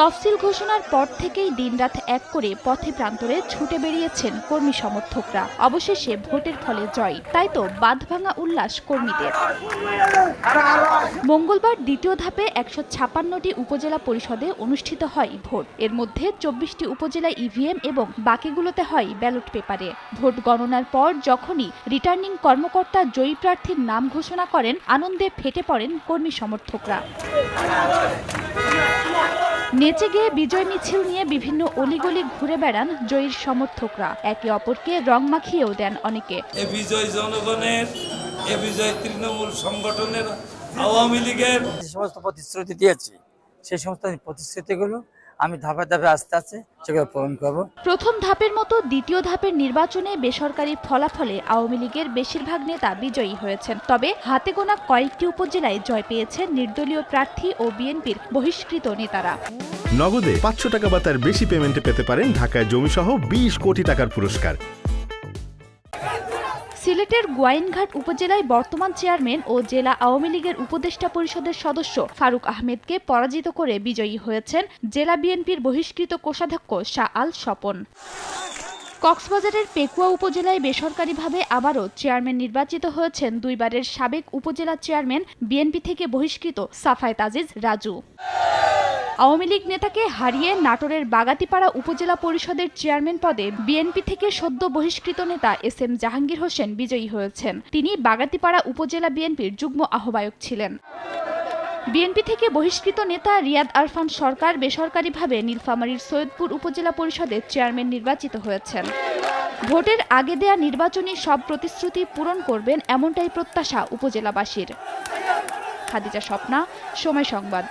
তফসিল ঘোষণার পর থেকেই দিনরাত এক করে পথে প্রান্তরে ছুটে বেরিয়েছেন কর্মী সমর্থকরা। অবশেষে ভোটের ফলে জয়, তাই তো বাঁধভাঙা উল্লাস কর্মীদের। মঙ্গলবার দ্বিতীয় ধাপে ১৫৬টি উপজেলা পরিষদে অনুষ্ঠিত হয় ভোট। এর মধ্যে ২৪টি উপজেলায় ইভিএম এবং বাকিগুলোতে হয় ব্যালট পেপারে। ভোট গণনার পর যখনই রিটার্নিং কর্মকর্তা জয়ী প্রার্থীর নাম ঘোষণা করেন, আনন্দে ফেটে পড়েন কর্মী সমর্থকরা। নেচে গিয়ে বিজয় মিছিল নিয়ে বিভিন্ন অলিগলি ঘুরে বেড়ান জয়ীর সমর্থকরা। একে অপরকে রং মাখিয়েও দেন অনেকে। এ বিজয় জনগণের, এ বিজয় তৃণমূল সংগঠনের, আওয়ামী লীগের। যে সমস্ত প্রতিশ্রুতি দিয়েছি সেই সমস্ত প্রতিশ্রুতিগুলো আমি ধাপে ধাপে আস্তে আস্তে সেগুলো পূরণ করব। প্রথম ধাপের মতো দ্বিতীয় ধাপের নির্বাচনে বেসরকারি ফলাফলে আওয়ামী লীগের বেশিরভাগ নেতা বিজয়ী হয়েছেন। তবে হাতে গোনা কয়েকটি উপজেলায় জয় পেয়েছেন নির্দলীয় প্রার্থী ও বিএনপির বহিষ্কৃত নেতারা। নগদে ৫০০ টাকা বা তার বেশি পেমেন্টে পেতে পারেন ঢাকায় জমিসহ ২০ কোটি টাকার পুরস্কার। সিলেটের গোয়াইনঘাট উপজেলায় বর্তমান চেয়ারম্যান ও জেলা আওয়ামী লীগের উপদেষ্টা পরিষদের সদস্য ফারুক আহমেদকে পরাজিত করে বিজয়ী হয়েছেন জেলা বিএনপির বহিষ্কৃত কোষাধ্যক্ষ শাহ আল স্বপন। কক্সবাজারের পেকুয়া উপজেলায় বেসরকারিভাবে আবারও চেয়ারম্যান নির্বাচিত হয়েছেন দুইবারের সাবেক উপজেলা চেয়ারম্যান বিএনপি থেকে বহিষ্কৃত সাফায়েত আজিজ রাজু। আওয়ামী লীগ নেতাকে হারিয়ে নাটোরের বাগাতিপাড়া উপজেলা পরিষদের চেয়ারম্যান পদে বিএনপি থেকে সদ্য বহিষ্কৃত নেতা এস.এম. জাহাঙ্গীর হোসেন বিজয়ী হয়েছেন। তিনি বাগাতিপাড়া উপজেলা বিএনপির যুগ্ম আহ্বায়ক ছিলেন। বিএনপি থেকে বহিষ্কৃত নেতা রিয়াদ আরফান সরকার বেসরকারিভাবে নীলফামারীর সৈয়দপুর উপজেলা পরিষদের চেয়ারম্যান নির্বাচিত হয়েছেন। ভোটের আগে দেয়া নির্বাচনী সব প্রতিশ্রুতি পূরণ করবেন এমনটাই প্রত্যাশা উপজেলাবাসীর। খাদিজা স্বপ্না, সময় সংবাদ।